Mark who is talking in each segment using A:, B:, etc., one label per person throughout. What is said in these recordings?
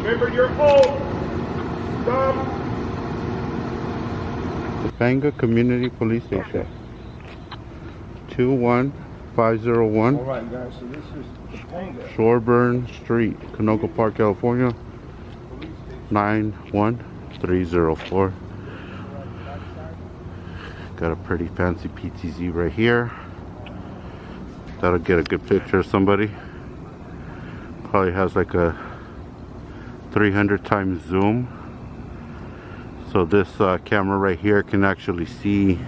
A: Remember your oath. Stop.
B: Topanga Community Police Station. 21501.
A: All right, guys. So this is Topanga.
B: Shoreburn Street, Canoga Park, California. 91304. Got a pretty fancy PTZ right here. That'll get a good picture of somebody. Probably has like a 300 times zoom. So this camera right here can actually see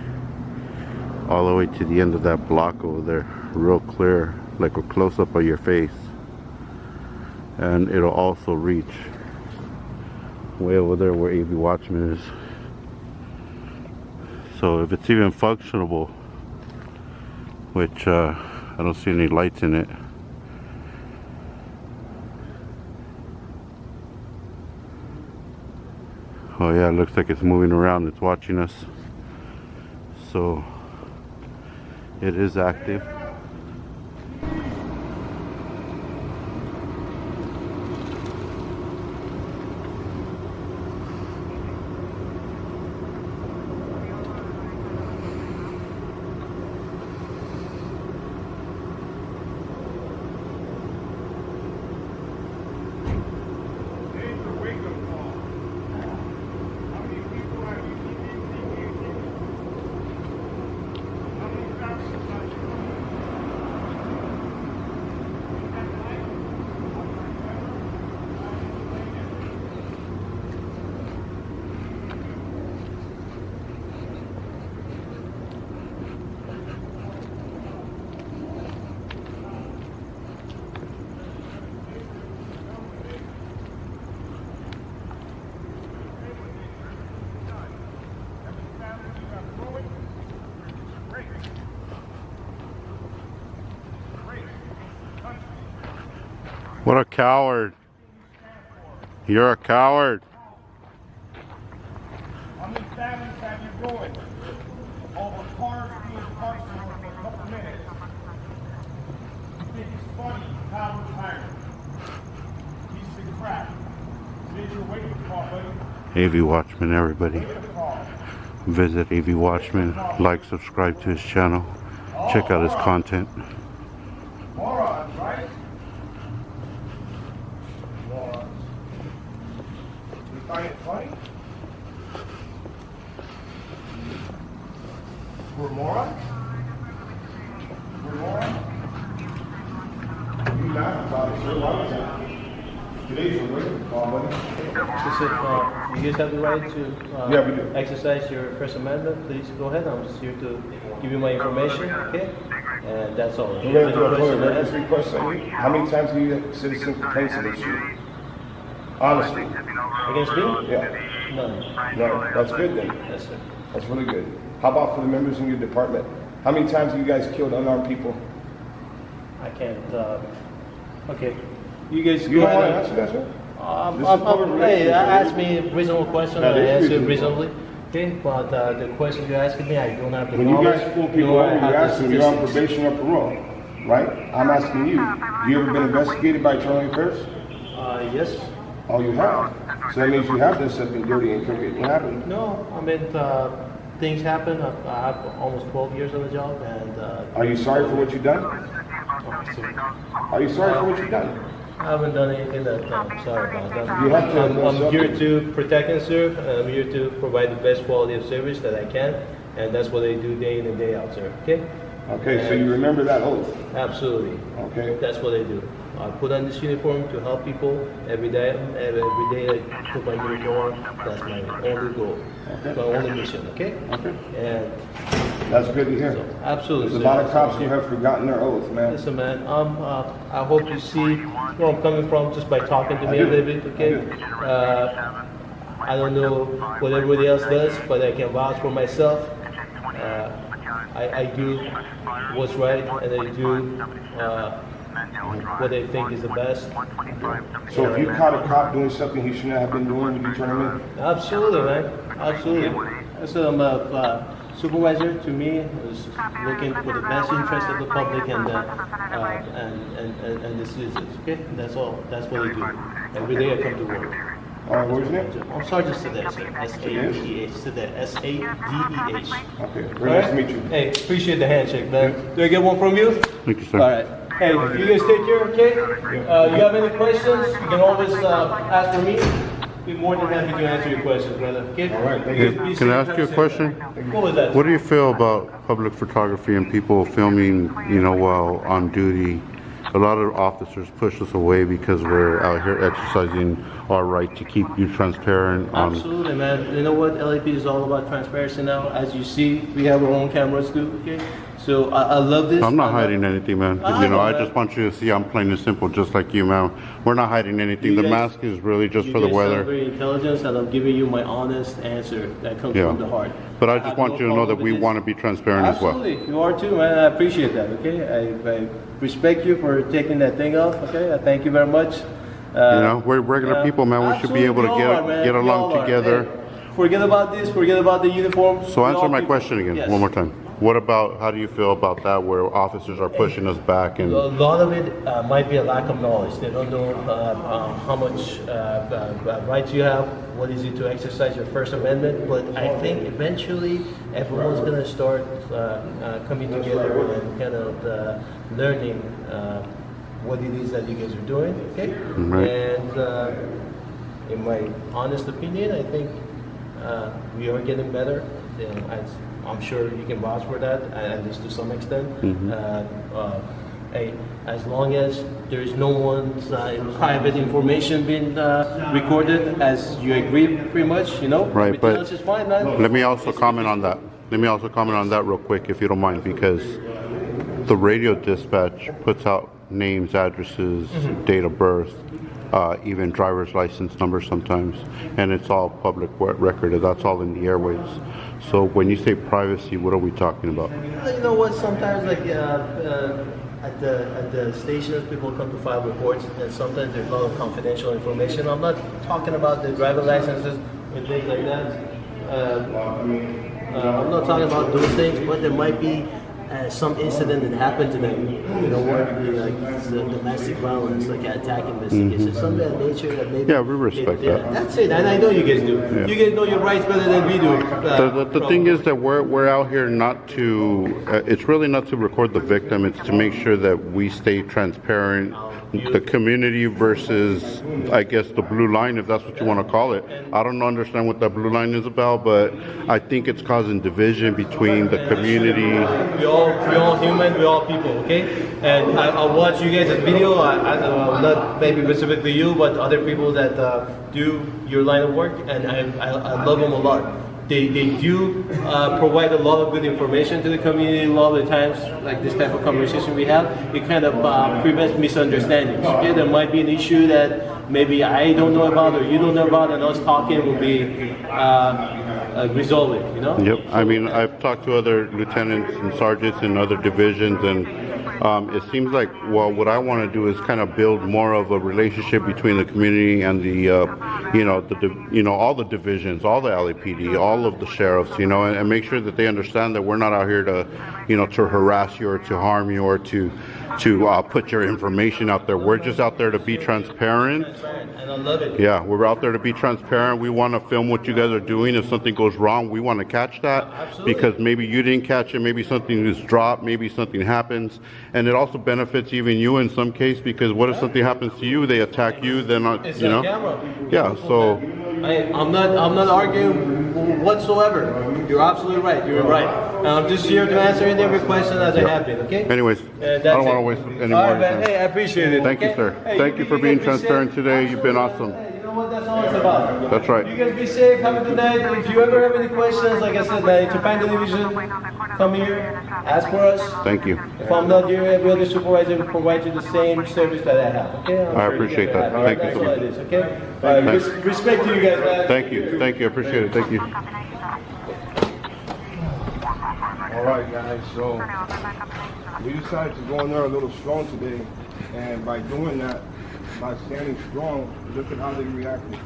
B: all the way to the end of that block over there, real clear, like a close-up of your face. And it'll also reach way over there where AV Watchman is. So if it's even functionable, which I don't see any lights in it. Oh yeah, it looks like it's moving around, it's watching us. So it is active. What a coward. You're a coward.
A: How many families have you ruined over cars being parked for a couple minutes? You think it's funny, coward tyrant. Piece of crap. Did your wake up call, buddy?
B: AV Watchman, everybody. Visit AV Watchman, like, subscribe to his channel, check out his content.
A: Morons, right? Morons. You find it funny? We're morons? We're morons? You laugh about it, sir. Why was it? Today's a wake-up call, buddy.
C: You guys have the right to
A: Yeah, we do.
C: exercise your First Amendment. Please go ahead. I'm just here to give you my information, okay? And that's all. If you have any question,
A: Let's request on you. How many times have you had citizens complain against you? Honestly.
C: against me?
A: Yeah.
C: None.
A: No, that's good then.
C: Yes, sir.
A: That's really good. How about for the members in your department? How many times have you guys killed unarmed people?
C: I can't. Okay. You guys
A: You
C: go
A: don't want to
C: ahead.
A: answer that, sir? This is public
C: Hey,
A: record.
C: ask me a reasonable question.
A: That
C: I
A: is
C: answer
A: reasonable.
C: reasonably. Okay, but the question you're asking me, I don't have the
A: When you
C: knowledge.
A: guys pull people
C: nor
A: over,
C: I have
A: you're
C: the
A: asking you're on
C: statistics.
A: probation or parole, right? I'm asking you, you ever been investigated by Internal Affairs?
C: Yes.
A: Oh, you have. So that means you have done something dirty and crooked. What happened?
C: No, I mean, things happen. I have almost 12 years on the job, and
A: Are you sorry for what you've done? Are you sorry for what you've done?
C: I haven't done anything that I'm sorry about.
A: You have to
C: I'm
A: admit
C: here
A: something.
C: to protect and serve. I'm here to provide the best quality of service that I can, and that's what I do day in and day out, sir. Okay?
A: Okay, so you remember that oath,
C: Absolutely.
A: okay?
C: That's what I do. I put on this uniform to help people every day. Every day I put my uniform on. That's my only goal.
A: Okay.
C: My only mission. Okay?
A: Okay.
C: And
A: That's good to hear.
C: so, absolutely.
A: There's a
C: sir.
A: lot of cops who have forgotten their oath, man.
C: Listen, man, I hope you see where I'm coming from just by talking to me
A: I
C: a
A: do.
C: little bit, okay?
A: I do.
C: I don't know what everybody else does, but I can vouch for myself. I do what's right, and I do what I think is the best.
A: So if you caught a cop doing something he shouldn't have been doing, would you turn him in?
C: Absolutely, man. Absolutely. So I'm a supervisor. To me, is looking for the best interest of the public and the citizens. Okay, that's all. That's what I do. Every day I come to work.
A: All right, what's your name?
C: I'm Sergeant Sadeh, sir. S-A-D-E-H. Sadeh. S-A-D-E-H.
A: Okay, very nice to meet you.
C: Hey, appreciate the handshake, man. Do I get one from you?
B: Thank you, sir.
C: All right. Hey, you guys take care, okay? You have any questions? You can always ask for me. Be more than happy to answer your questions, brother. Okay?
A: All right, thank
B: Hey,
A: you.
B: can I ask you a question?
C: What was that?
B: What do you feel about public photography and people filming, you know, while on duty? A lot of officers push us away because we're out here exercising our right to keep you transparent.
C: Absolutely, man. You know what? LAP is all about transparency now. As you see, we have our own cameras too, okay? So I love this.
B: I'm not hiding anything, man. You know, I
C: man.
B: just want you to see I'm plain and simple, just like you, man. We're not hiding anything.
C: You
B: The
C: guys-
B: mask is really just
C: You
B: for the
C: guys sound
B: weather.
C: very intelligent, and I'm giving you my honest answer that comes
B: Yeah.
C: from the heart.
B: But I just
C: have
B: want
C: no
B: you to know that
C: problem
B: we
C: with
B: want
C: this.
B: to be transparent as well.
C: Absolutely, you are too, man. I appreciate that. Okay, I respect you for taking that thing off. Okay, I thank you very much.
B: You know, we're regular people, man. We should be able to get along together.
C: Forget about this. Forget about the uniform.
B: So
C: We
B: answer
C: all
B: my
C: people.
B: question again,
C: Yes.
B: one more time. What about, how do you feel about that, where officers are pushing us back and?
C: A lot of it might be a lack of knowledge. They don't know how much rights you have, what is it to exercise your First Amendment. But I think eventually everyone's going to start coming together and kind of learning what it is that you guys are doing. Okay?
B: Right.
C: And in my honest opinion, I think we are getting better. You know, I'm sure you can vouch for that, at least to some extent. Hey, as long as there is no one's private information being recorded, as you agree, pretty much, you know,
B: Right,
C: everything
B: but
C: else is fine, man.
B: Let me also comment on that. Let me also comment on that real quick, if you don't mind, because the radio dispatch puts out names, addresses, date of birth, even driver's license numbers sometimes, and it's all public record. That's all in the airways. So when you say privacy, what are we talking about?
C: You know what? Sometimes, like at the stations, people come to file reports, and sometimes there's a lot of confidential information. I'm not talking about the driver licenses and things like that. I'm not talking about those things, but there might be some incident that happened to them. You know what? Like domestic violence, like an attack investigation, something of that nature that maybe.
B: Yeah, we respect that.
C: That's it, and I know you guys do.
B: Yeah.
C: You guys know your rights better than we do.
B: The thing is that we're out here not to, it's really not to record the victim, it's to make sure that we stay transparent, the community versus, I guess, the blue line, if that's what you want to call it. I don't understand what that blue line is about, but I think it's causing division between the community.
C: We all human, we all people, okay? And I watch you guys' video, not maybe specifically you, but other people that do your line of work, and I love them a lot. They do provide a lot of good information to the community. A lot of the times, like this type of conversation we have, it kind of prevents misunderstandings. Okay, there might be an issue that maybe I don't know about or you don't know about, and us talking will be resolve it. You know.
B: Yep. I mean, I've talked to other lieutenants and sergeants in other divisions, and it seems like, well, what I want to do is kind of build more of a relationship between the community and the, all the divisions, all the LAPD, all of the sheriffs, and make sure that they understand that we're not out here to, to harass you or to harm you or to put your information out there. We're just out there to be transparent.
C: And I love it.
B: Yeah, we're out there to be transparent. We want to film what you guys are doing. If something goes wrong, we want to catch that.
C: Absolutely.
B: Because maybe you didn't catch it, maybe something is dropped, maybe something happens. And it also benefits even you in some case, because what if something happens to you, they attack you, they're not,
C: It's on camera.
B: Yeah, so
C: I'm not arguing whatsoever. You're absolutely right. You're right. I'm just here to answer any of your questions as I have been. Okay.
B: anyways, I don't want to waste any more
C: All
B: of
C: right,
B: your
C: man.
B: time.
C: Hey, I appreciate it.
B: Thank you,
C: okay?
B: sir.
C: Hey,
B: Thank you for being
C: guys be safe.
B: transparent today. You've been awesome.
C: Hey, you know what? That's all it's about.
B: That's right.
C: You guys be safe. Have a good night. If you ever have any questions, like I said, man, to Panda Division, come here, ask for us.
B: Thank you.
C: If I'm not here, every other supervisor will provide you the same service that I have. Okay? I'm
B: I
C: sure you
B: appreciate
C: guys are
B: that.
C: happy.
B: Thank you
C: That's
B: so
C: all
B: much.
C: it is. Okay? All right.
B: Thanks.
C: Respect to you guys, man.
B: Thank you. Thank you. I appreciate it. Thank you.
A: All right, guys, so we decided to go in there a little strong today, and by doing that, by standing strong, look at how they reacted.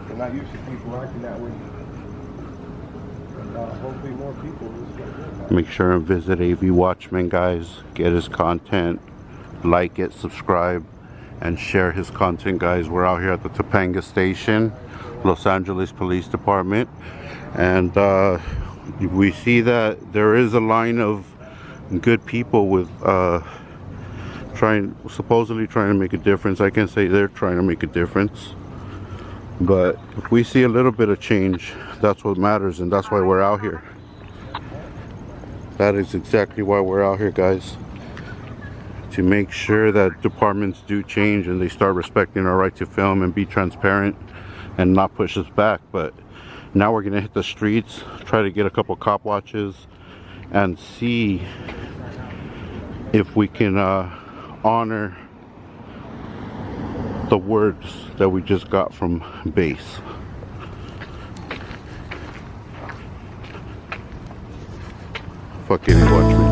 A: They're not used to people acting that way.
D: hopefully more people will.
B: Make sure and visit AV Watchman, guys. Get his content, like it, subscribe, and share his content, guys. We're out here at the Topanga Station, Los Angeles Police Department, and we see that there is a line of good people with supposedly trying to make a difference. I can say they're trying to make a difference, but if we see a little bit of change, that's what matters, and that's why we're out here. That is exactly why we're out here, guys, to make sure that departments do change and they start respecting our right to film and be transparent and not push us back. But now we're gonna hit the streets, try to get a couple cop watches, and see if we can honor the words that we just got from base. Fucking watch me.